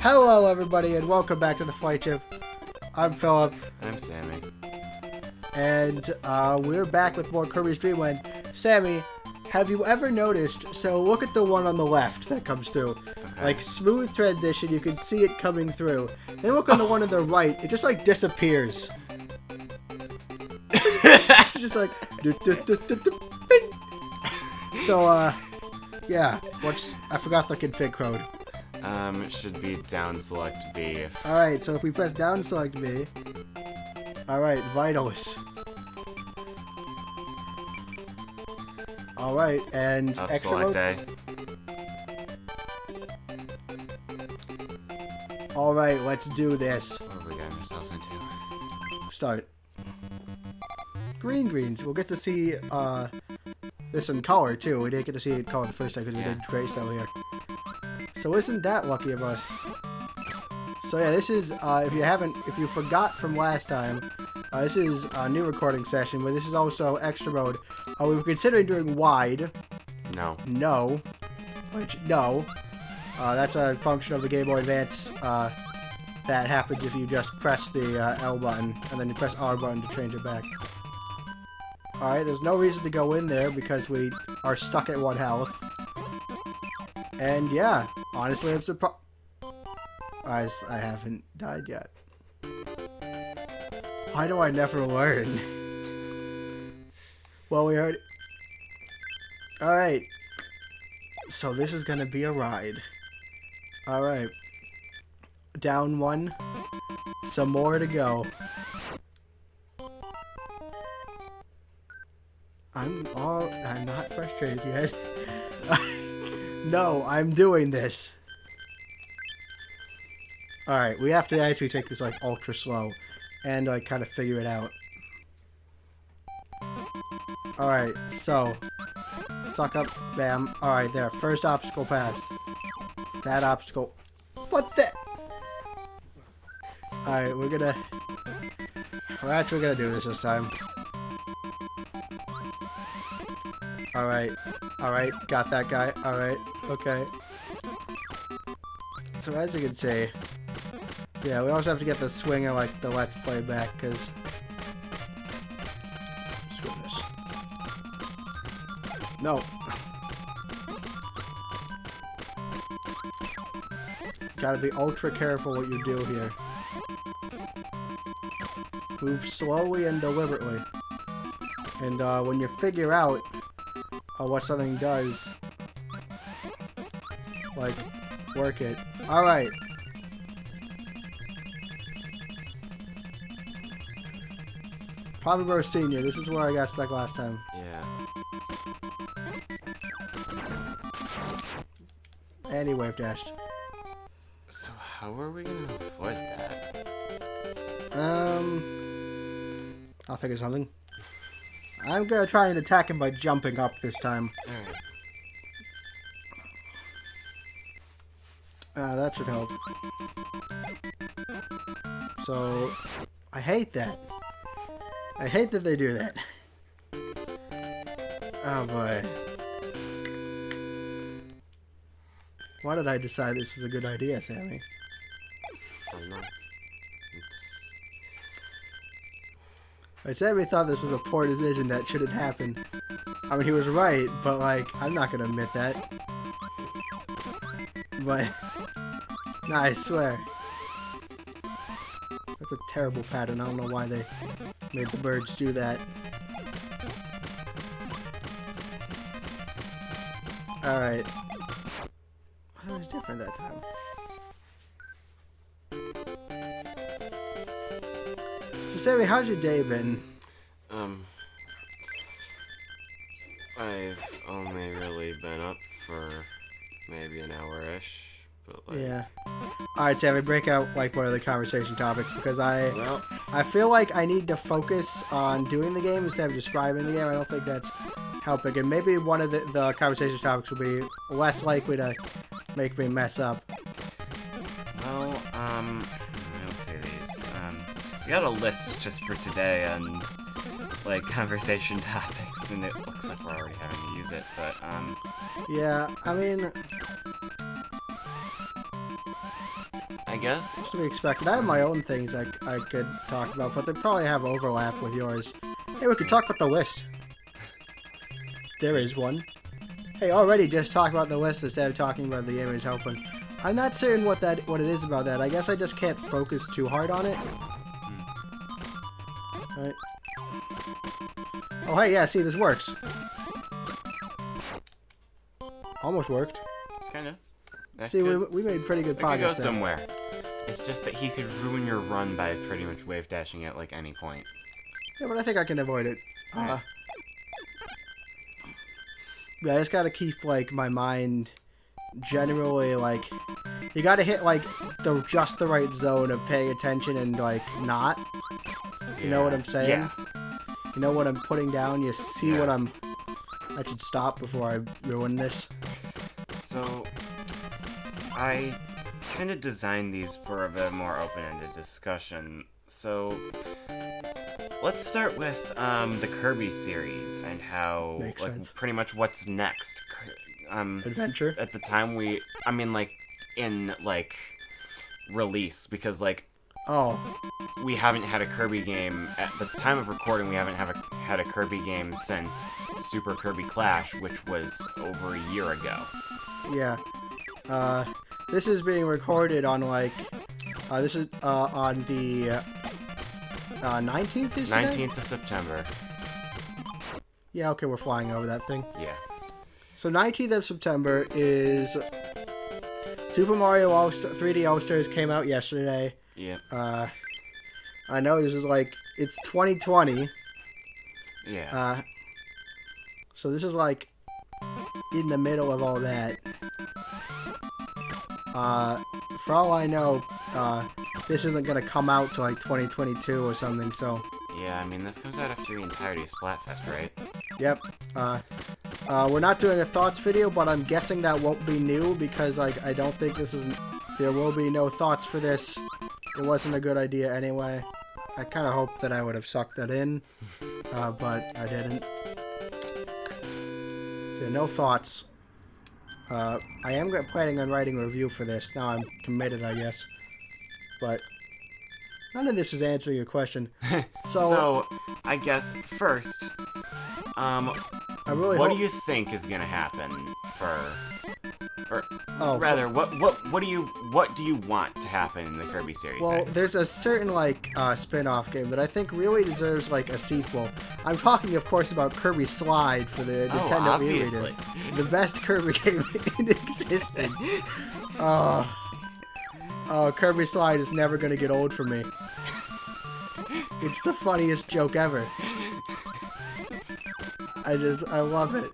Hello everybody and welcome back to the Flightship. I'm Philip. I'm Sammy. And we're back with more Kirby's Dream Land. Sammy, have you ever noticed, so look at the one on the left that comes through. Okay. Like smooth transition, you can see it coming through. Then look on the one on the right, it just like disappears. It's just like bing. So yeah, I forgot the config code. It should be down select B. Alright, so if we press down select B. Alright, vitals. Alright, and Up extra select mode. A. Alright, let's do this. What have we gotten ourselves into? Start. Greens. We'll get to see this in color too. We didn't get to see it in color the first time because we did grayscale here. So isn't that lucky of us? So yeah, this is if you forgot from last time, this is a new recording session, but this is also extra mode. We were considering doing wide. No. No. No. That's a function of the Game Boy Advance that happens if you just press the L button and then you press R button to change it back. Alright, there's no reason to go in there because we are stuck at 1 health. And yeah, honestly, I'm surprised I haven't died yet. Why do I never learn? Well, we already... Alright. So this is gonna be a ride. Alright. Down 1. Some more to go. I'm not frustrated yet. No, I'm doing this. Alright, we have to actually take this like ultra slow and like kind of figure it out. Alright, so suck up, bam. Alright, there. First obstacle passed. That obstacle. What the? Alright, we're actually gonna do this time. Alright, got that guy. Alright, okay. So as you can see, yeah, we also have to get the swing of like the Let's Play back, because screw this. No. Gotta be ultra careful what you do here. Move slowly and deliberately. And when you figure out what something does, like, work it. Alright. Probably we're a senior. This is where I got stuck last time. Yeah. And he wave dashed. So how are we gonna avoid that? I'll think of something. I'm gonna try and attack him by jumping up this time. Alright. That should help. So, I hate that. I hate that they do that. Oh boy. Why did I decide this is a good idea, Sammy? I don't know. Sammy thought this was a poor decision that shouldn't happen. I mean, he was right, but like, I'm not gonna admit that. But, nah, I swear. That's a terrible pattern. I don't know why they made the birds do that. Alright. It was different that time. So, Sammy, how's your day been? I've only really been up for maybe an hour-ish, but like... Yeah. Alright, Sammy, break out, like, one of the conversation topics, because I feel like I need to focus on doing the game instead of describing the game. I don't think that's helping, and maybe one of the conversation topics will be less likely to make me mess up. Well, let me look through these. We got a list just for today on, like, conversation topics, and it looks like we're already having to use it, but, Yeah, I mean... I guess. To be expected. I have my own things I could talk about, but they probably have overlap with yours. Hey, we could talk about the list. There is one. Hey, already just talk about the list instead of talking about the game is helping. I'm not certain what it is about that. I guess I just can't focus too hard on it. Right. Oh, hey, yeah, see, this works. Almost worked. Kinda. See, we made pretty good progress could go somewhere. It's just that he could ruin your run by pretty much wave dashing at like any point. Yeah, but I think I can avoid it. Yeah, I just gotta keep like my mind generally like you gotta hit like just the right zone of paying attention and like not. You know what I'm saying? Yeah. You know what I'm putting down? You see what I should stop before I ruin this. So I kind of designed these for a bit more open-ended discussion. So let's start with the Kirby series and how, Makes like, sense. pretty much what's next. Adventure? At the time in, like, release, because, like, we haven't had a Kirby game, at the time of recording, we haven't had a Kirby game since Super Kirby Clash, which was over a year ago. Yeah. This is being recorded on, like, this is, on the, 19th is today? 19th of September. Yeah, okay, we're flying over that thing. Yeah. So 19th of September is Super Mario 3D All-Stars came out yesterday. Yeah. I know this is like, it's 2020. Yeah. So this is like in the middle of all that. For all I know, this isn't gonna come out till like 2022 or something, so. Yeah, I mean, this comes out after the entirety of Splatfest, right? Yep. We're not doing a thoughts video, but I'm guessing that won't be new because, like, I don't think there will be no thoughts for this. It wasn't a good idea anyway. I kind of hoped that I would have sucked that in, but I didn't. So yeah, no thoughts. I am planning on writing a review for this. Now I'm committed, I guess. But none of this is answering your question. So I guess first, what do you think is gonna happen what do you want to happen in the Kirby series? Well, next? there's a certain like spin-off game that I think really deserves like a sequel. I'm talking, of course, about Kirby Slide for the Nintendo Wii obviously. Reader, the best Kirby game in existence. Kirby Slide is never gonna get old for me. It's the funniest joke ever. I love it.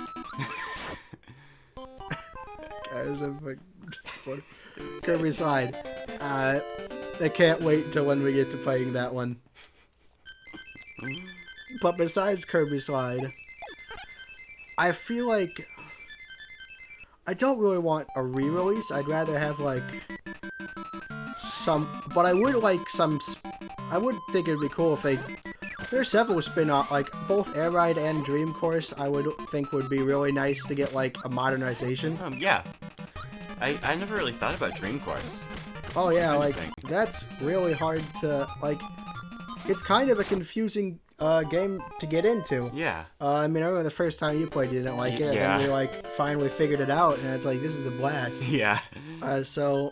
Kirby Slide. I can't wait until when we get to playing that one. But besides Kirby Slide, I feel like I don't really want a re-release. I'd rather have like but I would like I would think it'd be cool if there's several spin-off, like both Air Ride and Dream Course I would think would be really nice to get like a modernization. Yeah. I never really thought about Dream Course. Oh yeah, like that's really hard to like. It's kind of a confusing game to get into. Yeah. I mean, I remember the first time you played, you didn't like it, and then we like finally figured it out, and it's like this is a blast. Yeah. So,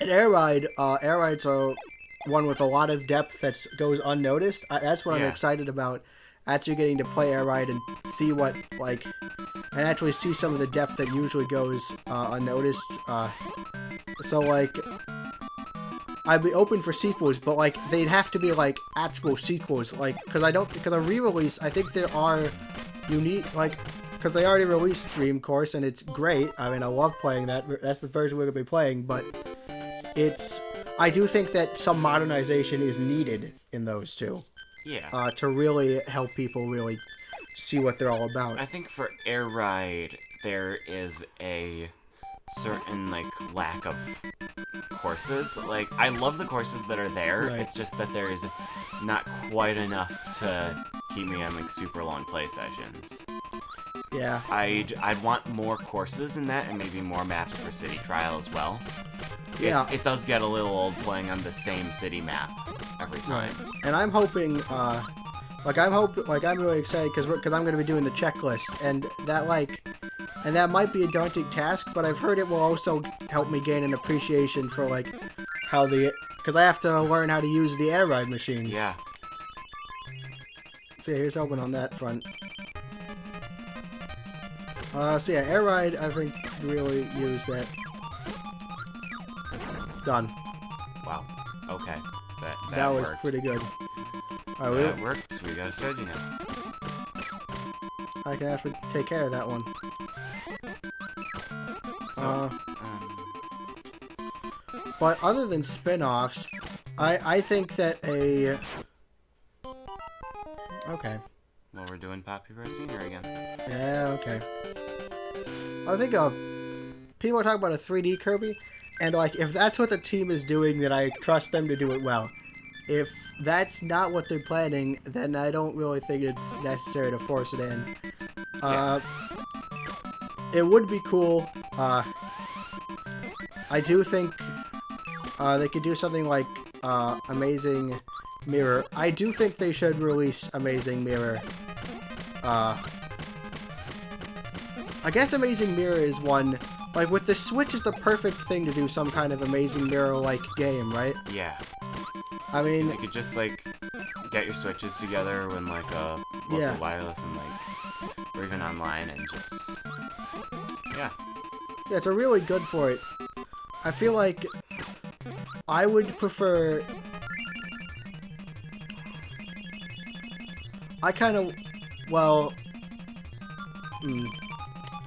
an Air Ride's one with a lot of depth that goes unnoticed. That's what I'm excited about. Actually getting to play Air Ride and see what and actually see some of the depth that usually goes unnoticed. So like, I'd be open for sequels, but like they'd have to be like actual sequels, like because a re-release. I think there are unique because they already released Dream Course and it's great. I mean, I love playing that. That's the version we're gonna be playing, but I do think that some modernization is needed in those two. Yeah. To really help people really see what they're all about. I think for Air Ride, there is a certain, like, lack of courses. Like, I love the courses that are there. Right. It's just that there is not quite enough to keep me on, like, super long play sessions. Yeah. I'd want more courses in that and maybe more maps for City Trial as well. Yeah. It does get a little old playing on the same city map every time. Right. And I'm hoping, I'm really excited because I'm going to be doing the checklist, and that might be a daunting task, but I've heard it will also help me gain an appreciation for because I have to learn how to use the air ride machines. Yeah. So here's hoping on that front. So yeah, air ride I think could really use that. Done. Wow. Okay. That was worked. pretty good. That worked. We got a strategy now. I can actually take care of that one. So, But other than spin-offs, I think that a... Okay. well, we're doing Poppy Bros. Senior again. Yeah, okay. I think people are talking about a 3D Kirby, and if that's what the team is doing, then I trust them to do it well. If that's not what they're planning, then I don't really think it's necessary to force it in. It would be cool. I do think they could do something like Amazing Mirror. I do think they should release Amazing Mirror. I guess Amazing Mirror is one... with the Switch is the perfect thing to do some kind of Amazing Mirror-like game, right? Yeah. I mean... you could just, get your Switches together when, local wireless and, or even online and just... Yeah. Yeah, it's really good for it. I feel like I would prefer... I kind of... Well...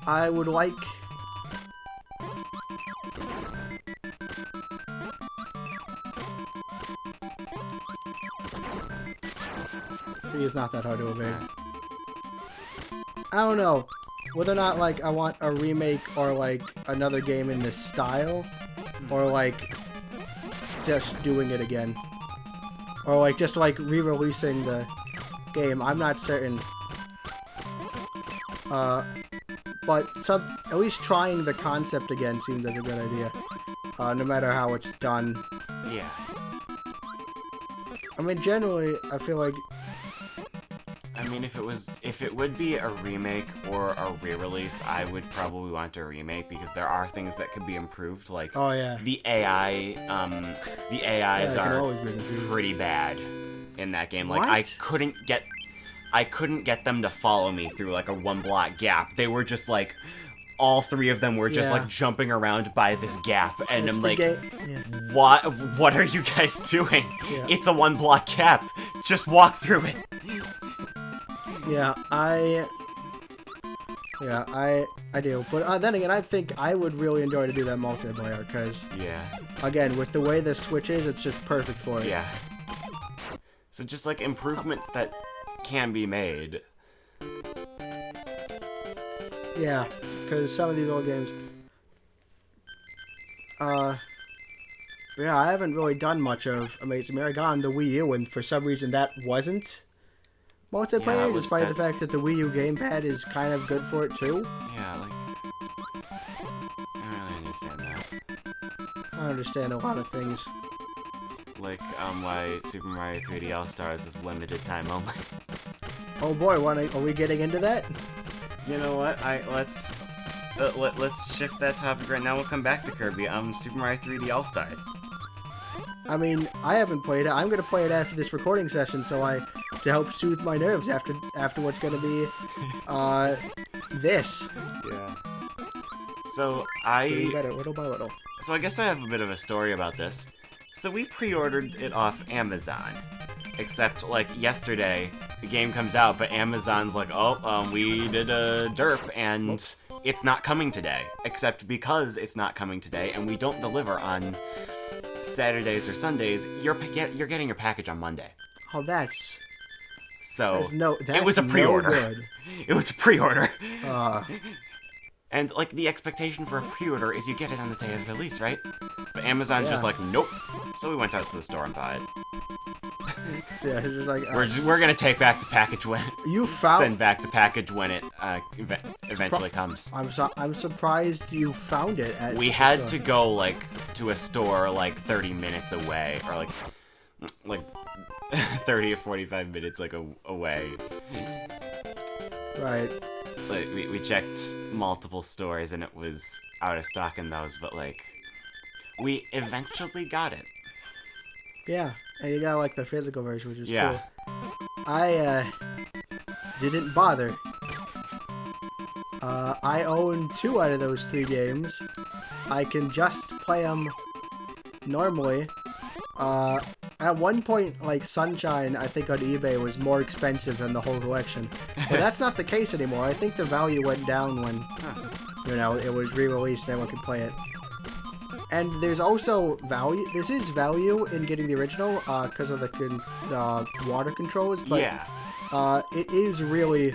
I would like... See, it's not that hard to evade. I don't know whether or not I want a remake or another game in this style, or just doing it again, or just re-releasing the game. I'm not certain. But at least trying the concept again seems like a good idea. No matter how it's done. Yeah. I mean, generally, I feel like... I mean, if it would be a remake or a re-release, I would probably want a remake because there are things that could be improved, oh yeah, the AI, the AIs are pretty bad in that game. What? I couldn't get them to follow me through a one block gap. They were just all three of them were just jumping around by this gap, and I'm what are you guys doing? Yeah. It's a 1 block gap. Just walk through it. Yeah, I do. But then again, I think I would really enjoy to do that multiplayer, because, again, with the way the Switch is, it's just perfect for it. Yeah. So just, improvements that can be made. Yeah, because some of these old games... yeah, I haven't really done much of Amazing Mirror. I got on the Wii U, and for some reason that wasn't multiplayer, despite the fact that the Wii U gamepad is kind of good for it too. Yeah, I don't really understand that. I understand a lot of things. Why Super Mario 3D All-Stars is limited time only. Oh boy, are we getting into that? You know what? Let's shift that topic right now. We'll come back to Kirby. Super Mario 3D All-Stars. I mean, I haven't played it. I'm gonna play it after this recording session, to help soothe my nerves after what's gonna be, this. Yeah. So Getting better, little by little. So I guess I have a bit of a story about this. So we pre-ordered it off Amazon. Except, yesterday, the game comes out, but Amazon's we did a derp, and it's not coming today. Except because it's not coming today, and we don't deliver on Saturdays or Sundays, you're getting your package on Monday. Oh, that's... So, that's it was a pre-order. No good. It was a pre-order. And, the expectation for a pre-order is you get it on the day of release, right? But Amazon's just nope. So we went out to the store and bought it. So, yeah, it's just like we're gonna take back the package when you found. send back the package when it eventually comes. I'm surprised you found it. We had to go like to a store like 30 minutes away, or like 30 or 45 minutes like away. Right. Like we checked multiple stores and it was out of stock in those, but like we eventually got it. Yeah, and you got like the physical version, which is yeah. cool. I didn't bother. I own 2 out of those 3 games. I can just play them normally. At one point, like, Sunshine, I think on eBay, was more expensive than the whole collection. But that's not the case anymore. I think the value went down when, you know, it was re-released and everyone could play it. And there's also value. There is value in getting the original, because of the water controls. But, yeah. it is really,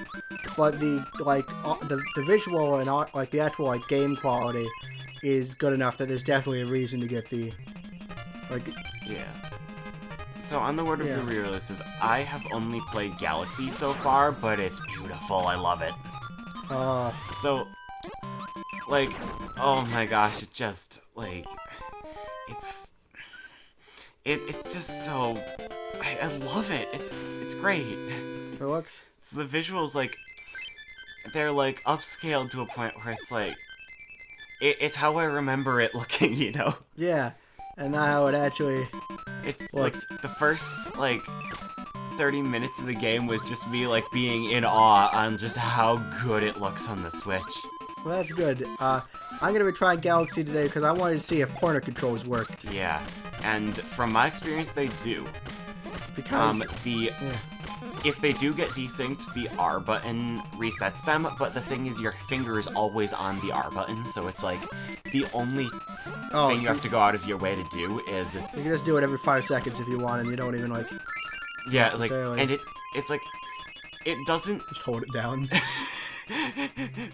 but the, like, the visual and, like, the actual, like, game quality is good enough that there's definitely a reason to get the, like... Yeah. So on the word of the re-releases, I have only played Galaxy so far, but it's beautiful. I love it. So, like, oh my gosh, it just, like, it's just so, I love it. It's great. It looks. It's the visuals, like, they're like upscaled to a point where it's like, it's how I remember it looking, you know? Yeah. And not how it actually It's looks. like the first like 30 minutes of the game was just me like being in awe on just how good it looks on the Switch. Well, that's good. I'm gonna be trying Galaxy today because I wanted to see if corner controls worked. Yeah, and from my experience, they do. Because if they do get desynced, the R button resets them, but the thing is your finger is always on the R button, so it's like the only thing you have to go out of your way to do is... You can just do it every 5 seconds if you want, and you don't even, like... Yeah, like, and it's like, it doesn't... Just hold it down.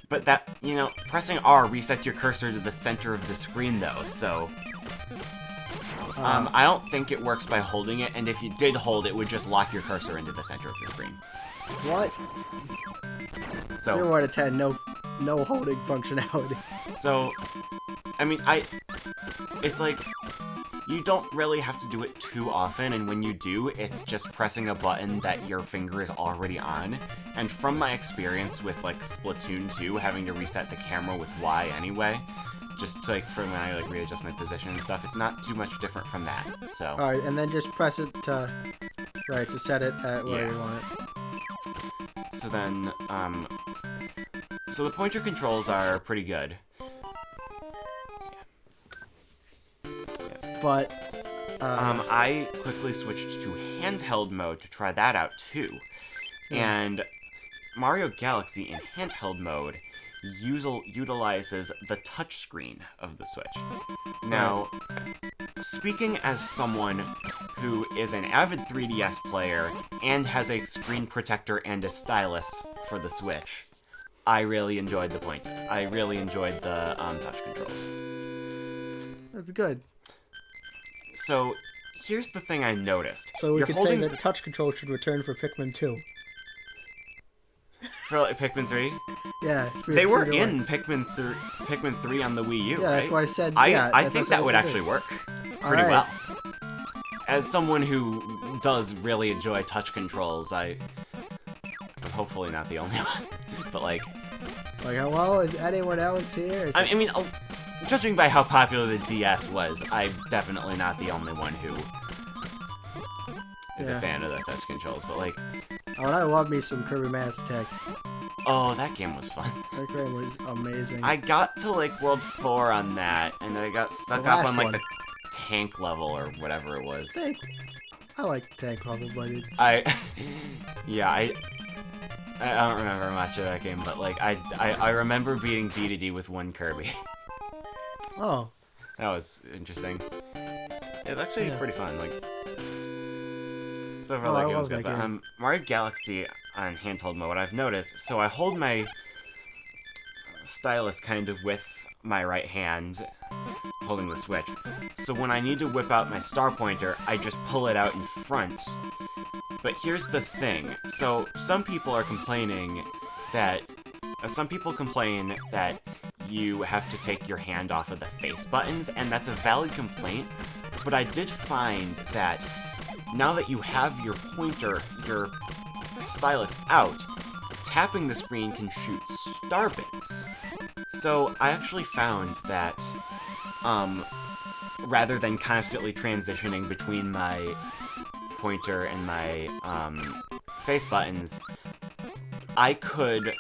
But that, you know, pressing R resets your cursor to the center of the screen, though, so... I don't think it works by holding it, and if you did hold it, it would just lock your cursor into the center of the screen. What? So 0 out of 10, no holding functionality. So, I mean, it's like, you don't really have to do it too often, and when you do, it's just pressing a button that your finger is already on. And from my experience with, like, Splatoon 2, having to reset the camera with Y anyway, just like for when I like readjust my position and stuff, it's not too much different from that. So. All right, and then just press it to set it at where you want it. So then, so the pointer controls are pretty good. But. I quickly switched to handheld mode to try that out too, and Mario Galaxy in handheld mode utilizes the touchscreen of the Switch. Now, speaking as someone who is an avid 3DS player and has a screen protector and a stylus for the Switch, I really enjoyed the pointer. I really enjoyed the touch controls. That's good. So, here's the thing I noticed. So we could say that the touch control should return for Pikmin 2. For like, Pikmin 3? Yeah. They were in Pikmin 3 on the Wii U, yeah, right? that's why I said, I think that would actually work pretty well. As someone who does really enjoy touch controls, I'm hopefully not the only one. But like, hello, is anyone else here? I mean, judging by how popular the DS was, I'm definitely not the only one who is a fan of the touch controls. But like, oh, and I love me some Kirby Mass Tech. Oh, that game was fun. That game was amazing. I got to like World 4 on that, and I got stuck up on like the tank level or whatever it was. I like tank level, but it's... I don't remember much of that game, but like I remember beating D with one Kirby. Oh. That was interesting. It's actually pretty fun. Like, so overall that game was good. But Mario Galaxy on handheld mode, I've noticed. So I hold my stylus kind of with my right hand, holding the Switch. So when I need to whip out my star pointer, I just pull it out in front. But here's the thing. So some people complain that you have to take your hand off of the face buttons, and that's a valid complaint. But I did find that now that you have your stylus out, tapping the screen can shoot star bits. So I actually found that, rather than constantly transitioning between my pointer and my face buttons, I could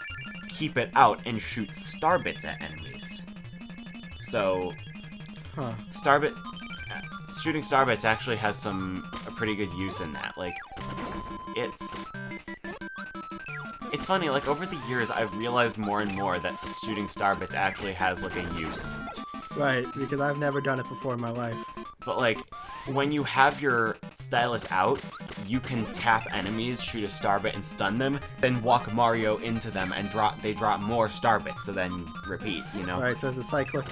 keep it out and shoot star bits at enemies. So, shooting star bits actually has a pretty good use in that. Like, it's funny, like, over the years, I've realized more and more that shooting star bits actually has, like, a use. Right, because I've never done it before in my life. But, like, when you have your stylus out, you can tap enemies, shoot a star bit, and stun them, then walk Mario into them, and they drop more star bits, so then repeat, you know? Right, so it's a cyclical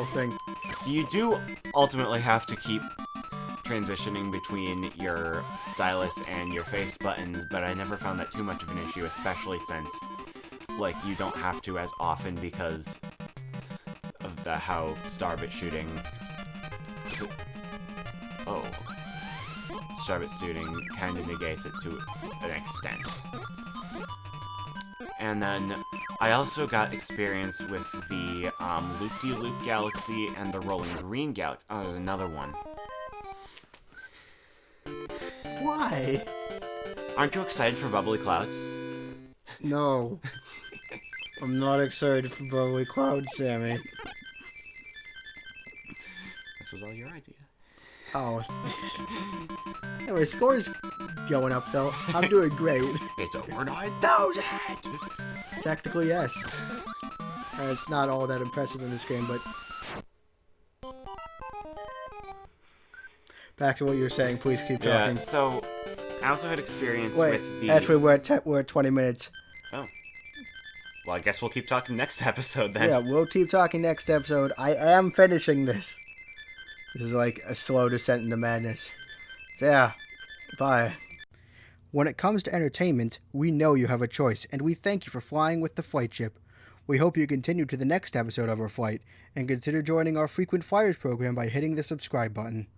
thing. So you do ultimately have to keep transitioning between your stylus and your face buttons, but I never found that too much of an issue, especially since, like, you don't have to as often because of how starbit shooting kind of negates it to an extent. And then I also got experience with the Loop-de-Loop Galaxy and the Rolling Green Galaxy. Oh, there's another one. Why? Aren't you excited for Bubbly Clouds? No. I'm not excited for Bubbly Cloud, Sammy. This was all your idea. Oh. Anyway, score's going up, though. I'm doing great. It's over 9,000! Technically, yes. It's not all that impressive in this game, but... Back to what you were saying, please keep talking. Yeah, so I also had experience with the... Actually, we're at 20 minutes. Oh. Well, I guess we'll keep talking next episode, then. Yeah, we'll keep talking next episode. I am finishing this. This is like a slow descent into madness. So yeah, bye. When it comes to entertainment, we know you have a choice, and we thank you for flying with the Flightship. We hope you continue to the next episode of our flight, and consider joining our frequent flyers program by hitting the subscribe button.